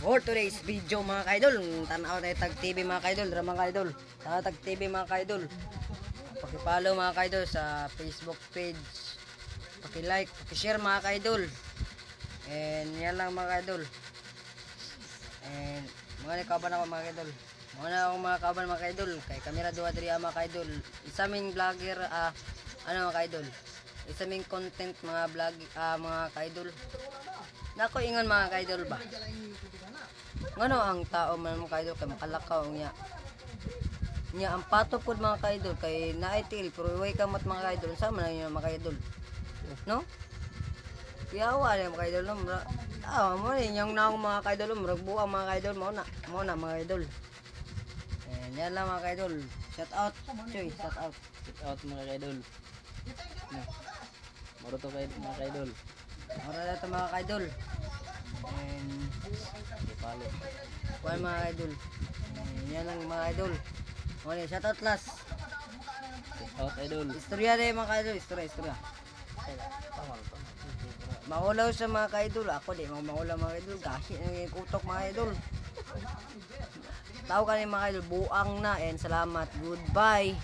For today's video mga kaidol, tanaw tayo Tag TV mga kaidol, drama mga kaidol. Tag TV mga kaidol. Paki-follow mga kaidol sa Facebook page. Paki-like, paki-share mga kaidol. And yan lang mga kaidol. And mga kaban ako mga kaidol. Mga kaban mga kaidol. Kay kamera duwa diri mga kaidol. Isa ming vlogger ano mga kaidol. Isa ming content mga vlog mga kaidol. Nako ingon mga kaidol ba. Ngano ang tao man mga kaidol kay makalakaw niya. Nya ang pato pod mga kaidol kay naitil pero way kamot mga kaidol sama na yun mga kaidol. No? Yawa na mga kaidol no. Mo ni yung naong mga kaidol murag buang mga kaidol mo na mga kaidol. And yan lang mga kaidol. Shout out. Choy, shout out. Shout out mga kaidol. Moro to kay mga kaidol. Moro na to mga kaidol. And Ipalo. kuan mga kaidol. Yan lang mga kaidol. Mo shout out last. Shout out idol. Istorya na mga kaidol, istorya. Maulaw sa mga kaidol. Ako di maulaw mga kaidol. Gashi na yung kutok mga kaidol. Tao ka mga kaidol. Buang na and salamat. Goodbye.